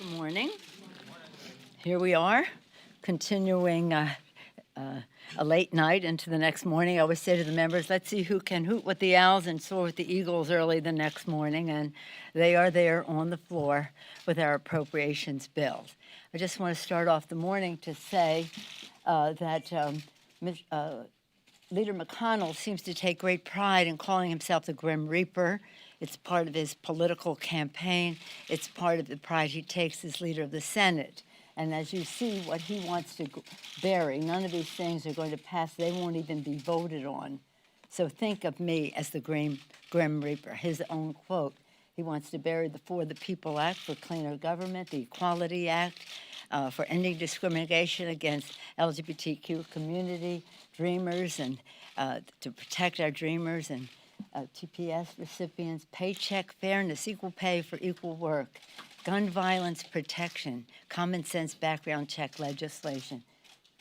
Good morning. Here we are, continuing a late night into the next morning. I always say to the members, let's see who can hoot with the owls and soar with the eagles early the next morning, and they are there on the floor with our appropriations bills. I just want to start off the morning to say that Leader McConnell seems to take great pride in calling himself the Grim Reaper. It's part of his political campaign. It's part of the pride he takes as leader of the Senate. And as you see what he wants to bury, none of these things are going to pass. They won't even be voted on. So think of me as the Grim Reaper, his own quote. He wants to bury the For the People Act for cleaner government, the Equality Act for ending discrimination against LGBTQ community, dreamers, and to protect our dreamers and TPS recipients, paycheck fairness, equal pay for equal work, gun violence protection, common sense background check legislation.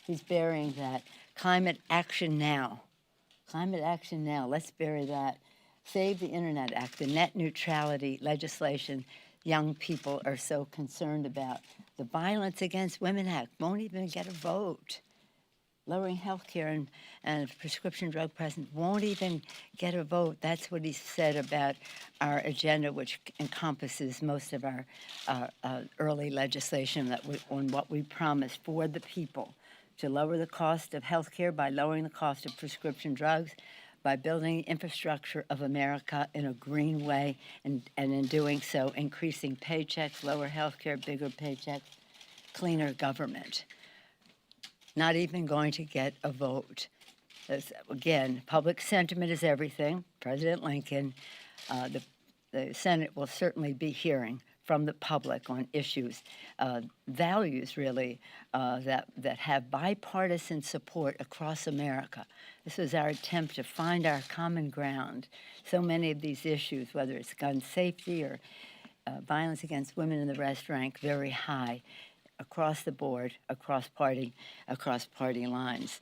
He's burying that. Climate action now. Climate action now. Let's bury that. Save the Internet Act, the net neutrality legislation young people are so concerned about. The Violence Against Women Act won't even get a vote. Lowering health care and prescription drug pricing won't even get a vote. That's what he said about our agenda, which encompasses most of our early legislation on what we promised for the people, to lower the cost of health care by lowering the cost of prescription drugs, by building the infrastructure of America in a green way, and in doing so, increasing paychecks, lower health care, bigger paychecks, cleaner government. Not even going to get a vote. Again, public sentiment is everything. President Lincoln, the Senate will certainly be hearing from the public on issues, values really, that have bipartisan support across America. This is our attempt to find our common ground. So many of these issues, whether it's gun safety or violence against women in the rest, rank very high across the board, across party lines.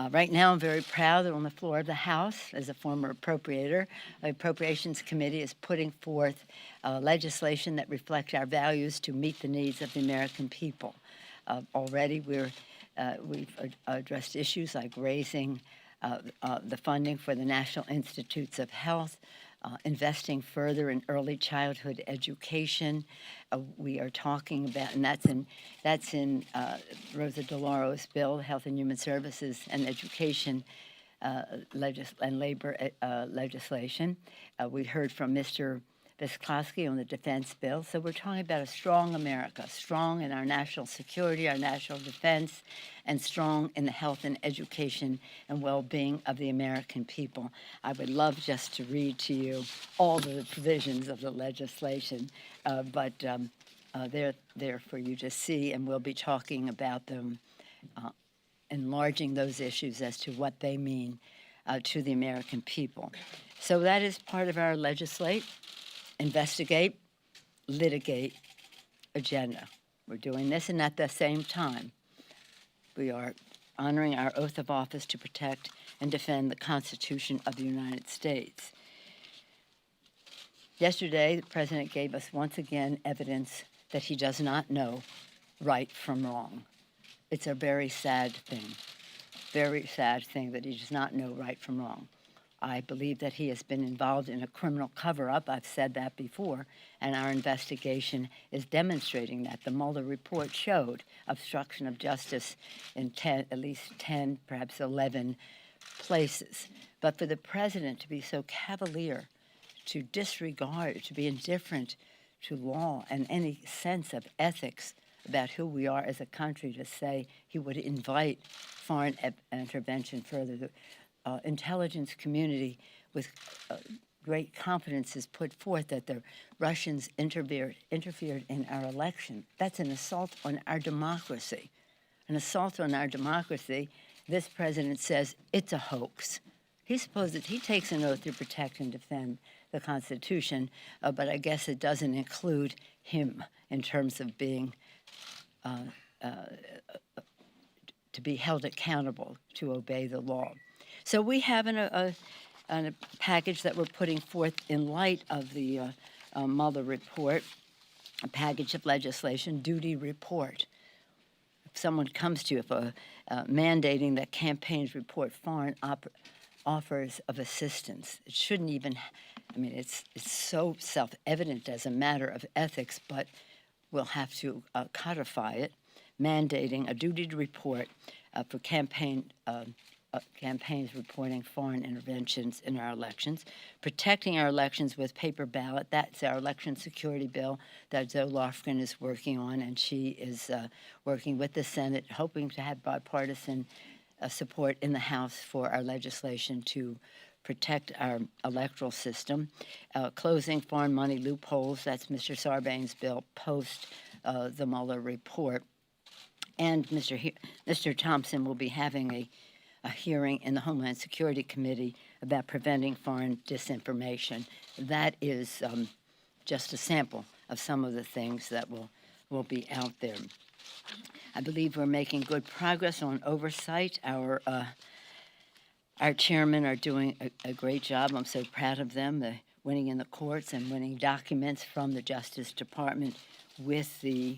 Right now, I'm very proud that on the floor of the House, as a former appropriator, the Appropriations Committee is putting forth legislation that reflects our values to meet the needs of the American people. Already, we've addressed issues like raising the funding for the National Institutes of Health, investing further in early childhood education. We are talking about, and that's in Rosa DeLauro's bill, Health and Human Services and Education and Labor legislation. We heard from Mr. Visklosky on the defense bill. So we're talking about a strong America, strong in our national security, our national defense, and strong in the health and education and well-being of the American people. I would love just to read to you all the provisions of the legislation, but they're there for you to see, and we'll be talking about them, enlarging those issues as to what they mean to the American people. So that is part of our legislate, investigate, litigate agenda. We're doing this, and at the same time, we are honoring our oath of office to protect and defend the Constitution of the United States. Yesterday, the President gave us once again evidence that he does not know right from wrong. It's a very sad thing that he does not know right from wrong. I believe that he has been involved in a criminal cover-up. I've said that before, and our investigation is demonstrating that. The Mueller report showed obstruction of justice in at least 10, perhaps 11 places. But for the president to be so cavalier, to disregard, to be indifferent to law and any sense of ethics about who we are as a country, to say he would invite foreign intervention further, intelligence community with great confidence has put forth that the Russians interfered in our election. That's an assault on our democracy. An assault on our democracy. This president says it's a hoax. He takes an oath to protect and defend the Constitution, but I guess it doesn't include him in terms of being to be held accountable to obey the law. So we have a package that we're putting forth in light of the Mueller report. a package of legislation, duty report. If someone comes to you for mandating that campaigns report foreign offers of assistance, it shouldn't even, I mean, it's so self-evident as a matter of ethics, but we'll have to codify it, mandating a duty to report for campaigns reporting foreign interventions in our elections, protecting our elections with paper ballot. That's our election security bill that Zoe Lofgren is working on, and she is working with the Senate, hoping to have bipartisan support in the House for our legislation to protect our electoral system. Closing foreign money loopholes, that's Mr. Sarbanes' bill, post the Mueller report. And Mr. Thompson will be having a hearing in the Homeland Security Committee about preventing foreign disinformation. That is just a sample of some of the things that will be out there. I believe we're making good progress on oversight. Our chairmen are doing a great job. I'm so proud of them. They're winning in the courts and winning documents from the Justice Department with the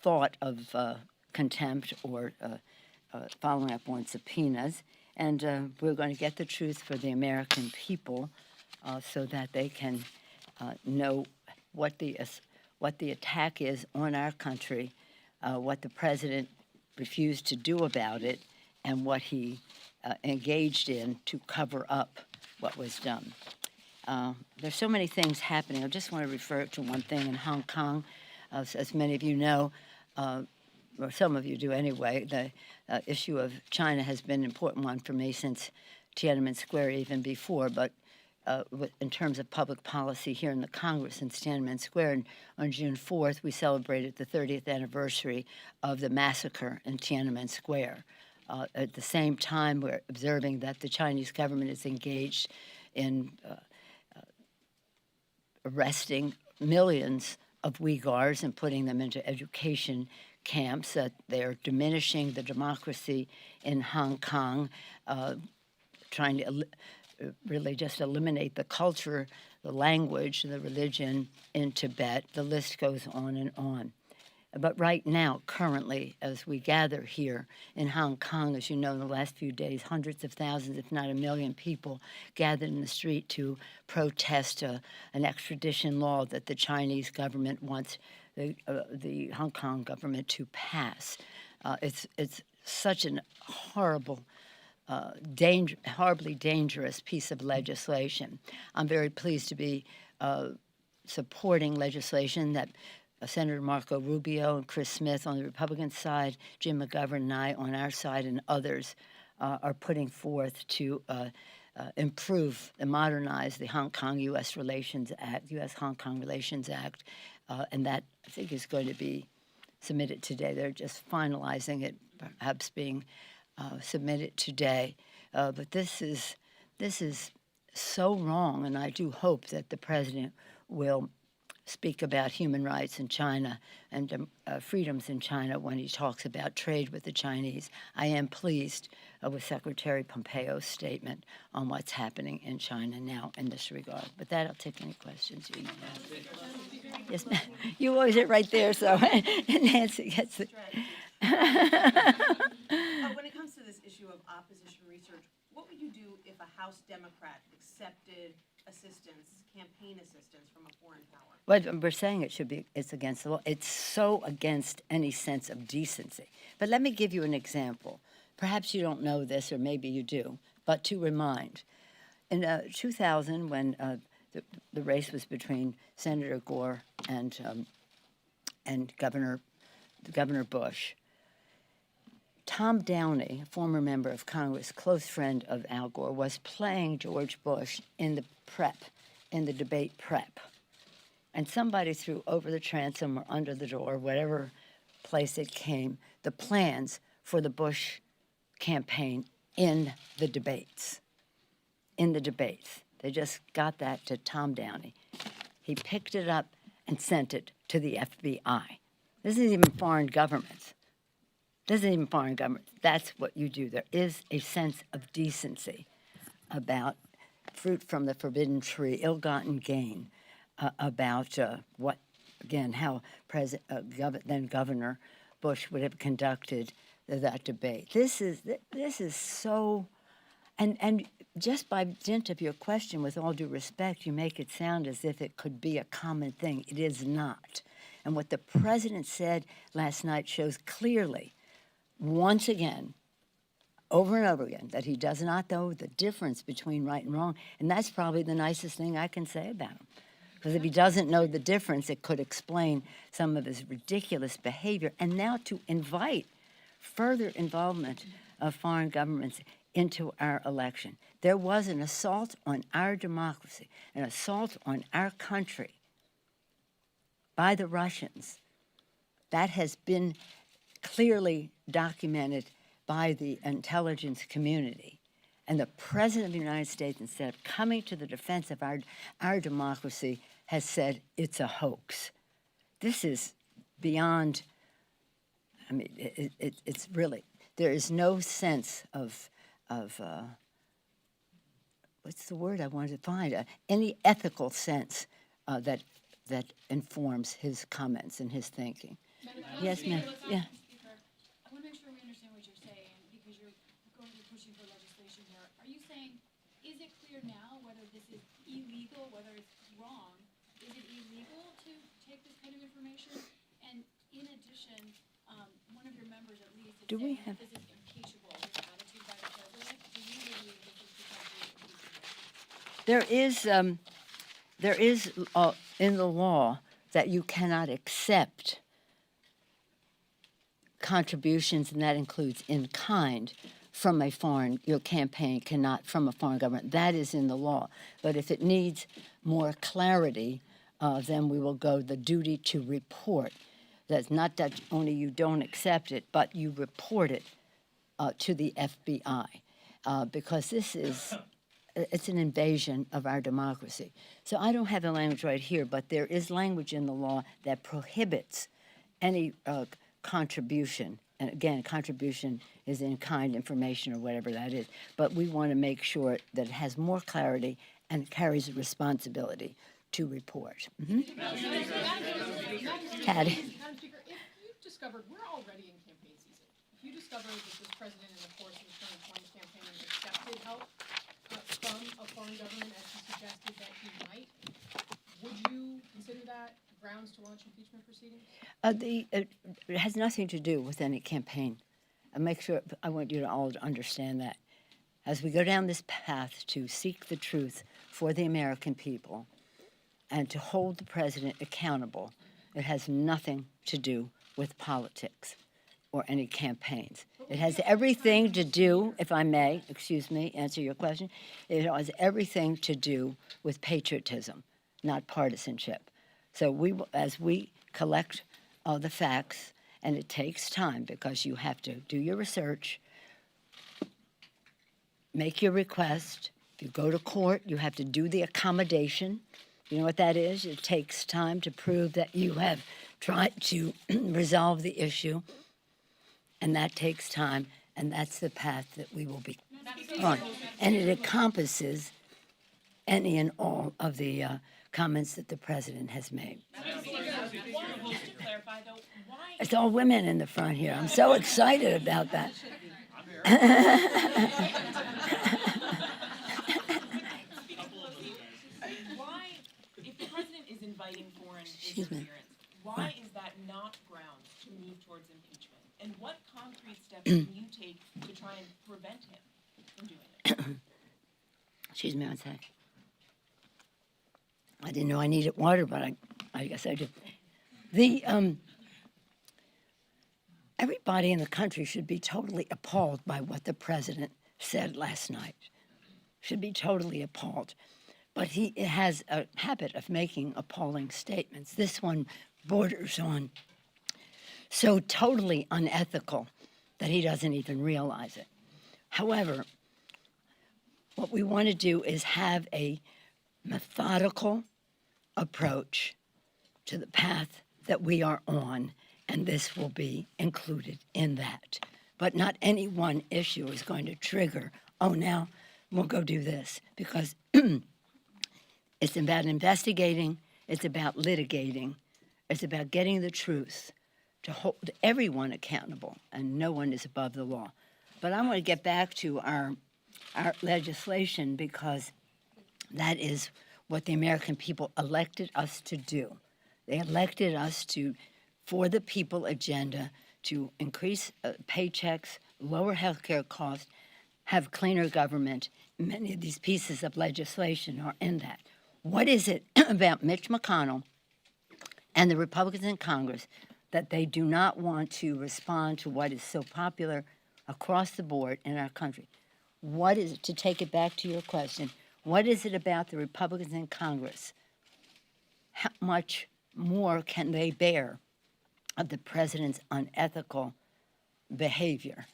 thought of contempt or following up on subpoenas. And we're going to get the truth for the American people so that they can know what the attack is on our country, what the president refused to do about it, and what he engaged in to cover up what was done. There's so many things happening. I just want to refer to one thing in Hong Kong. As many of you know, or some of you do anyway, the issue of China has been an important one for me since Tiananmen Square, even before, but in terms of public policy here in the Congress in Tiananmen Square. And on June 4th, we celebrated the 30th anniversary of the massacre in Tiananmen Square. At the same time, we're observing that the Chinese government is engaged in arresting millions of Uyghurs and putting them into education camps. They're diminishing the democracy in Hong Kong, trying to really just eliminate the culture, the language, the religion in Tibet. The list goes on and on. But right now, currently, as we gather here in Hong Kong, as you know, in the last few days, hundreds of thousands, if not 1 million people gathered in the street to protest an extradition law that the Chinese government wants the Hong Kong government to pass. It's such a horribly dangerous piece of legislation. I'm very pleased to be supporting legislation that Senator Marco Rubio and Chris Smith on the Republican side, Jim McGovern and I on our side, and others are putting forth to improve and modernize the Hong Kong U.S. Relations Act, U.S.-Hong Kong Relations Act, and that I think is going to be submitted today. They're just finalizing it, perhaps being submitted today. But this is so wrong, and I do hope that the president will speak about human rights in China and freedoms in China when he talks about trade with the Chinese. I am pleased with Secretary Pompeo's statement on what's happening in China now in this regard. With that, I'll take any questions you may have. Yes, ma'am. You always it right there, so Nancy gets it. When it comes to this issue of opposition research, what would you do if a House Democrat accepted assistance, campaign assistance from a foreign power? Well, we're saying it's against the law. It's so against any sense of decency. But let me give you an example. Perhaps you don't know this, or maybe you do, but to remind. In 2000, when the race was between Senator Gore and Governor Bush, Tom Downey, a former member of Congress, close friend of Al Gore, was playing George Bush in the debate prep. And somebody threw over the transom or under the door, whatever place it came, the plans for the Bush campaign in the debates. They just got that to Tom Downey. He picked it up and sent it to the FBI. This isn't even foreign governments. That's what you do. There is a sense of decency about fruit from the forbidden tree, ill-gotten gain, about what again, how then Governor Bush would have conducted that debate. This is so, and just by dint of your question, with all due respect, you make it sound as if it could be a common thing. It is not. And what the president said last night shows clearly, once again, over and over again, that he does not know the difference between right and wrong. And that's probably the nicest thing I can say about him. Because if he doesn't know the difference, it could explain some of his ridiculous behavior. And now to invite further involvement of foreign governments into our election. There was an assault on our democracy, an assault on our country by the Russians. That has been clearly documented by the intelligence community. And the President of the United States, instead of coming to the defense of our democracy, has said it's a hoax. This is beyond, I mean, it's really, there is no sense of what's the word I wanted to find, any ethical sense that informs his comments and his thinking. Yes, ma'am. Yeah. I want to make sure we understand what you're saying, because you're going to be pushing for legislation here. Are you saying, is it clear now whether this is illegal, whether it's wrong? Is it illegal to take this kind of information? And in addition, one of your members at least is saying that this is impeachable, this attitude by the president. Do you believe this is potentially impeachable? There is in the law that you cannot accept contributions, and that includes in kind, from a foreign, your campaign cannot, from a foreign government. That is in the law. But if it needs more clarity, then we will go the duty to report. That's not that only you don't accept it, but you report it to the FBI, because this is, it's an invasion of our democracy. So I don't have the language right here, but there is language in the law that prohibits any contribution. And again, contribution is in-kind information or whatever that is. But we want to make sure that it has more clarity and carries a responsibility to report. Mm-hmm. Patty. Madam Speaker, if you discovered, we're already in campaign season. If you discovered that this president in the course of the 2020 campaign accepted help from a foreign government, as he suggested that he might, would you consider that grounds to launch impeachment proceedings? It has nothing to do with any campaign. I want you to all to understand that. As we go down this path to seek the truth for the American people and to hold the president accountable, it has nothing to do with politics or any campaigns. It has everything to do, if I may, answer your question, it has everything to do with patriotism, not partisanship. So as we collect the facts, and it takes time because you have to do your research, make your request. If you go to court, you have to do the accommodation. You know what that is? It takes time to prove that you have tried to resolve the issue, and that takes time, and that's the path that we will be on. And it encompasses any and all of the comments that the president has made. It's all women in the front here. I'm so excited about that. Why, if the president is inviting foreign interference, why is that not grounds to move towards impeachment? And what concrete steps can you take to try and prevent him from doing it? Excuse me one sec. I didn't know I needed water, but I guess I did. Everybody in the country should be totally appalled by what the president said last night. Should be totally appalled. But he has a habit of making appalling statements. This one borders on so totally unethical that he doesn't even realize it. However, what we want to do is have a methodical approach to the path that we are on, and this will be included in that. But not any one issue is going to trigger, oh, now we'll go do this, because it's about investigating, it's about litigating It's about getting the truth to hold everyone accountable, and no one is above the law. But I want to get back to our legislation, because that is what the American people elected us to do. They elected us to, for the people agenda, to increase paychecks, lower health care costs, have cleaner government. Many of these pieces of legislation are in that. What is it about Mitch McConnell and the Republicans in Congress that they do not want to respond to what is so popular across the board in our country? What is it, to take it back to your question, what is it about the Republicans in Congress? How much more can they bear of the president's unethical behavior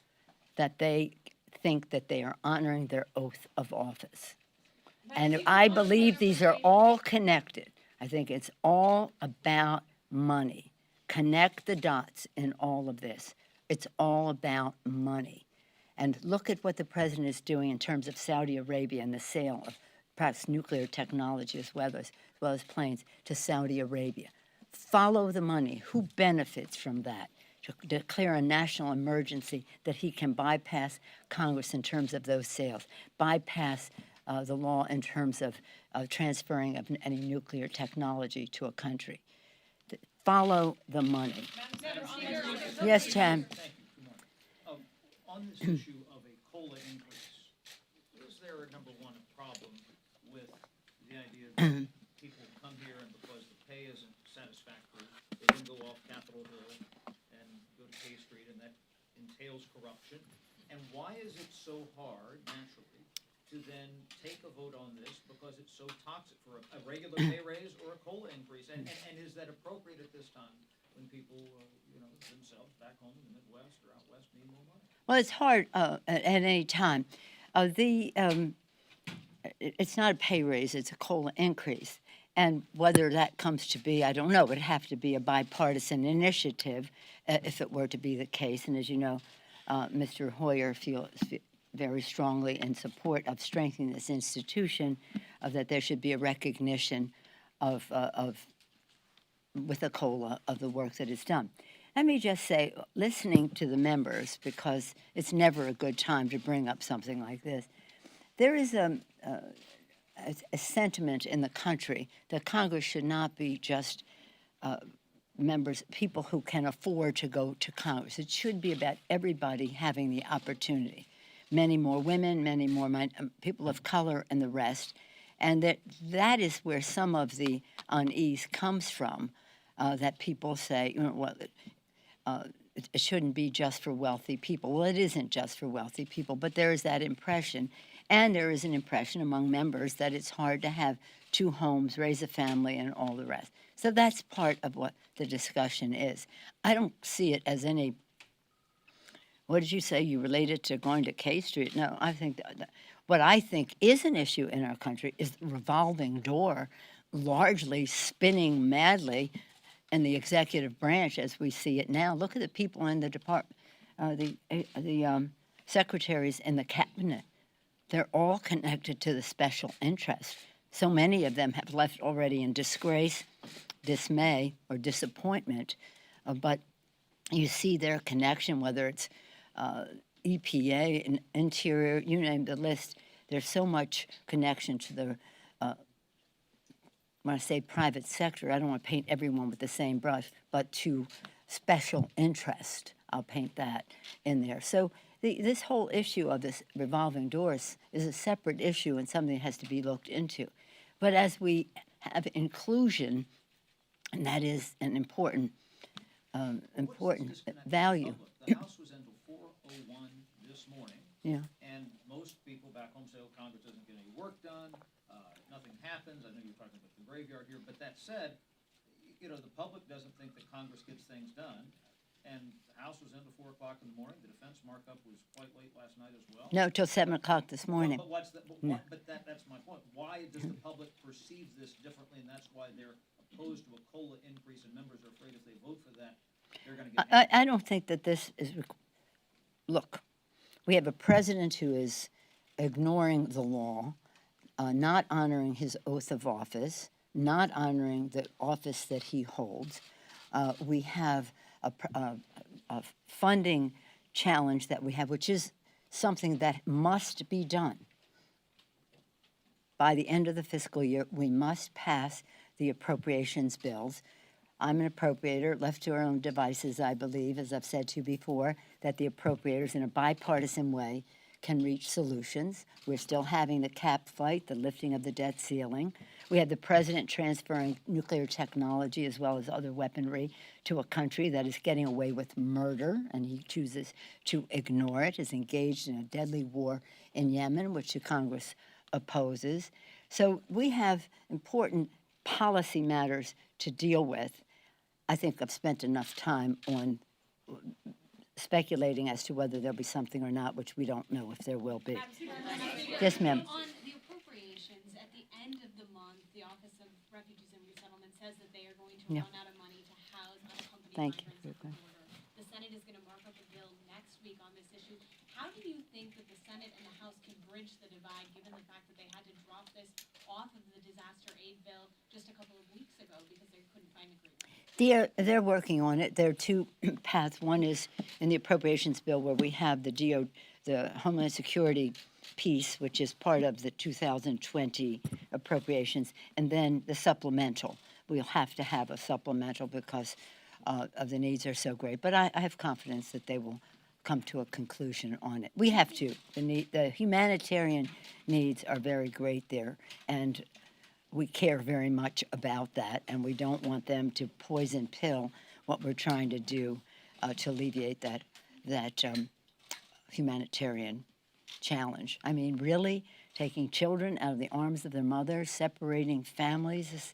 that they think that they are honoring their oath of office? And I believe these are all connected. I think it's all about money. Connect the dots in all of this. It's all about money. And look at what the president is doing in terms of Saudi Arabia and the sale of perhaps nuclear technology as well as planes to Saudi Arabia. Follow the money. Who benefits from that? To declare a national emergency that he can bypass Congress in terms of those sales, bypass the law in terms of transferring of any nuclear technology to a country. Follow the money. Yes, Chan. Thank you. Good morning. On this issue of a COLA increase, is there a number one problem with the idea that people come here and because the pay isn't satisfactory, they then go off Capitol Hill and go to K Street, and that entails corruption? And why is it so hard, naturally, to then take a vote on this because it's so toxic for a regular pay raise or a COLA increase? And is that appropriate at this time when people, themselves back home in the Midwest or out West need more money? Well, it's hard at any time. It's not a pay raise, it's a COLA increase. And whether that comes to be, I don't know. It would have to be a bipartisan initiative if it were to be the case. And as you know, Mr. Hoyer feels very strongly in support of strengthening this institution, that there should be a recognition of with a COLA of the work that is done. Let me just say, listening to the members, because it's never a good time to bring up something like this, there is a sentiment in the country that Congress should not be just people who can afford to go to Congress. It should be about everybody having the opportunity. Many more women, many more people of color, and the rest. And that is where some of the unease comes from, that people say, it shouldn't be just for wealthy people. Well, it isn't just for wealthy people, but there is that impression. And there is an impression among members that it's hard to have two homes, raise a family, and all the rest. So that's part of what the discussion is. I don't see it as any, what did you say, you related to going to K Street? No, I think what I think is an issue in our country is the revolving door, largely spinning madly in the executive branch as we see it now. Look at the people in the department, the secretaries in the cabinet. They're all connected to the special interest. So many of them have left already in disgrace, dismay, or disappointment. But you see their connection, whether it's EPA, Interior, you name the list. There's so much connection to the, when I say private sector, I don't want to paint everyone with the same brush, but to special interest. I'll paint that in there. So this whole issue of this revolving doors is a separate issue and something that has to be looked into. But as we have inclusion, and that is an important value. The House was into 401 this morning. Yeah. And most people back home say, oh, Congress doesn't get any work done, nothing happens. I know you're talking about the graveyard here, but that said, the public doesn't think that Congress gets things done. And the House was into 4 o'clock in the morning. The defense markup was quite late last night as well. No, till 7 o'clock this morning. But what's that? But that's my point. Why does the public perceive this differently, and that's why they're opposed to a COLA increase, and members are afraid if they vote for that, they're going to get. I don't think that this is. Look, we have a president who is ignoring the law, not honoring his oath of office, not honoring the office that he holds. We have a funding challenge that we have, which is something that must be done. By the end of the fiscal year, we must pass the appropriations bills. I'm an appropriator, left to our own devices, I believe, as I've said to you before, that the appropriators in a bipartisan way can reach solutions. We're still having the cap fight, the lifting of the debt ceiling. We have the president transferring nuclear technology as well as other weaponry to a country that is getting away with murder, and he chooses to ignore it, is engaged in a deadly war in Yemen, which the Congress opposes. So we have important policy matters to deal with. I think I've spent enough time on speculating as to whether there'll be something or not, which we don't know if there will be. Yes, ma'am. On the appropriations, at the end of the month, the Office of Refugees and Resettlement says that they are going to Yeah. run out of money to house unaccompanied Thank you. migrants at the border. The Senate is going to mark up a bill next week on this issue. How do you think that the Senate and the House can bridge the divide, given the fact that they had to drop this off of the disaster aid bill just a couple of weeks ago because they couldn't find agreement? They're working on it. There are two paths. One is in the appropriations bill where we have the Homeland Security piece, which is part of the 2020 appropriations, and then the supplemental. We'll have to have a supplemental because of the needs are so great. But I have confidence that they will come to a conclusion on it. We have to. The humanitarian needs are very great there, and we care very much about that, and we don't want them to poison pill what we're trying to do to alleviate that humanitarian challenge. I mean, really, taking children out of the arms of their mothers, separating families.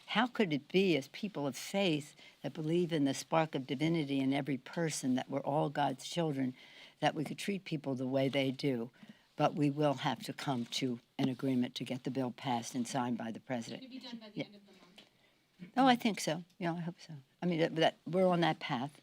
How could it be, as people of faith that believe in the spark of divinity in every person, that we're all God's children, that we could treat people the way they do? But we will have to come to an agreement to get the bill passed and signed by the president. Could it be done by the end of the month? Oh, I think so. Yeah, I hope so. I mean, that we're on that path.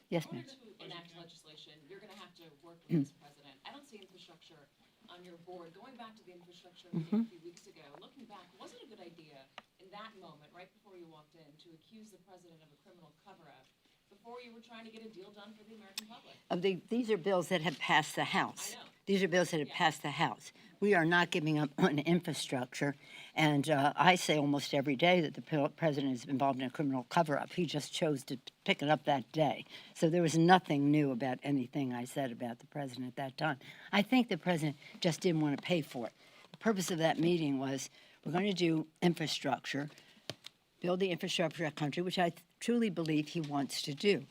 Yes, ma'am. In order to enact legislation, you're gonna have to work with this president. I don't see infrastructure on your board. Going back to the infrastructure meeting a few weeks ago, looking back, was it a good idea in that moment, right before you walked in, to accuse the president of a criminal cover-up before you were trying to get a deal done for the American public? These are bills that have passed the House. I know. These are bills that have passed the House. We are not giving up on infrastructure, and I say almost every day that the president is involved in a criminal cover-up. He just chose to pick it up that day. So there was nothing new about anything I said about the president at that time. I think the president just didn't want to pay for it. The purpose of that meeting was we're going to do infrastructure, build the infrastructure of our country, which I truly believe he wants to do.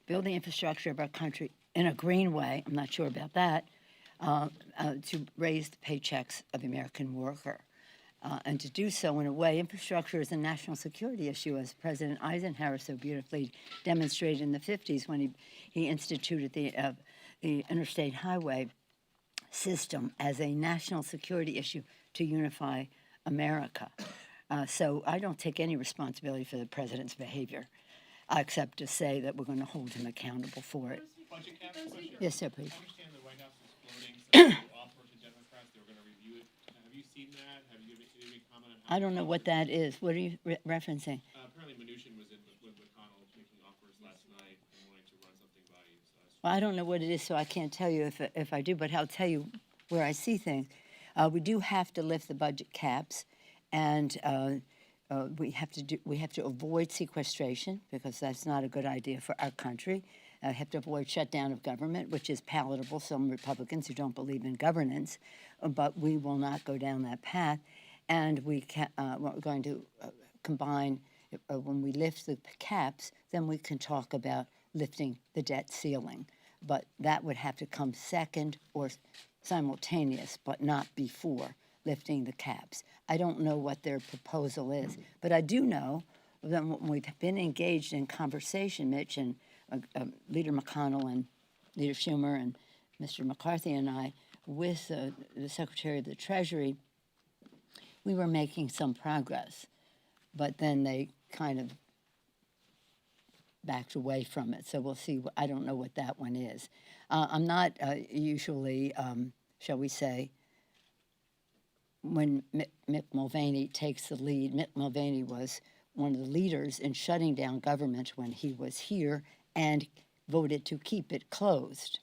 Build the infrastructure of our country in a green way, I'm not sure about that, to raise the paychecks of the American worker. And to do so in a way, infrastructure is a national security issue, as President Eisenhower so beautifully demonstrated in the 50s when he instituted the interstate highway system as a national security issue to unify America. So I don't take any responsibility for the president's behavior, except to say that we're going to hold him accountable for it. Budget cap question. Yes, sir, please. I understand the White House is floating some offer to Democrats. They were going to review it. Have you seen that? Have you given any comment on how? I don't know what that is. What are you referencing? Apparently, Mnuchin was in with McConnell making offers last night and wanting to run something by you. So that's Well, I don't know what it is, so I can't tell you if I do, but I'll tell you where I see things. We do have to lift the budget caps, and we have to avoid sequestration because that's not a good idea for our country. Have to avoid shutdown of government, which is palatable to some Republicans who don't believe in governance, but we will not go down that path. And we're going to combine, when we lift the caps, then we can talk about lifting the debt ceiling. But that would have to come second or simultaneous, but not before lifting the caps. I don't know what their proposal is, but I do know that we've been engaged in conversation, Mitch, and Leader McConnell and Leader Schumer and Mr. McCarthy and I, with the Secretary of the Treasury, we were making some progress, but then they kind of backed away from it. So we'll see. I don't know what that one is. I'm not usually, shall we say, when Mick Mulvaney takes the lead. Mick Mulvaney was one of the leaders in shutting down government when he was here and voted to keep it closed.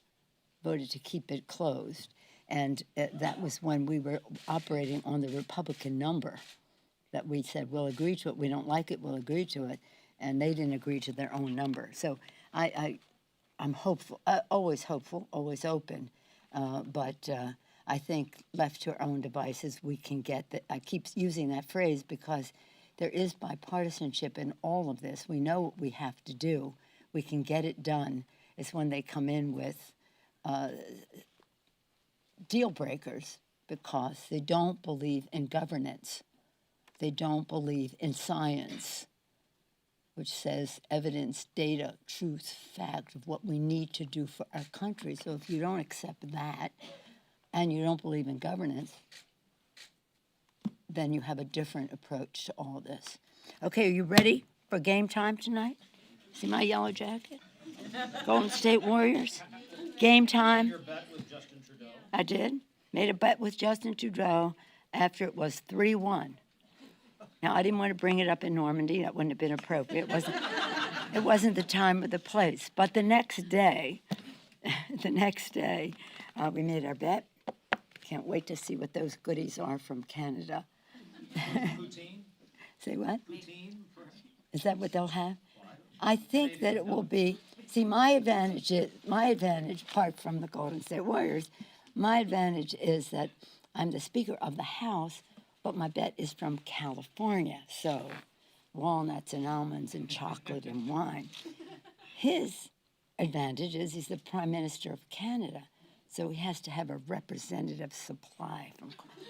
And that was when we were operating on the Republican number, that we said, we'll agree to it. We don't like it, we'll agree to it. And they didn't agree to their own number. So I'm hopeful, always open. But I think left to our own devices, we can get that. I keep using that phrase because there is bipartisanship in all of this. We know what we have to do. We can get it done. It's when they come in with deal breakers because they don't believe in governance. They don't believe in science, which says evidence, data, truth, fact of what we need to do for our country. So if you don't accept that and you don't believe in governance, then you have a different approach to all this. Okay, are you ready for game time tonight? See my yellow jacket? Golden State Warriors. Game time. Your bet with Justin Trudeau. I did. Made a bet with Justin Trudeau after it was 3-1. Now, I didn't want to bring it up in Normandy. That wouldn't have been appropriate. It wasn't the time or the place. But the next day, we made our bet. Can't wait to see what those goodies are from Canada. Poutine? Say what? Poutine? Is that what they'll have? I think that it will be. See, my advantage, apart from the Golden State Warriors, my advantage is that I'm the Speaker of the House, but my bet is from California, so walnuts and almonds and chocolate and wine. His advantage is he's the Prime Minister of Canada, so he has to have a representative supply.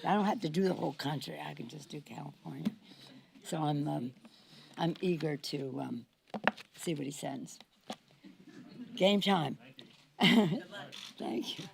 I don't have to do the whole country. I can just do California. So I'm eager to see what he sends. Game time. Thank you. Thank you.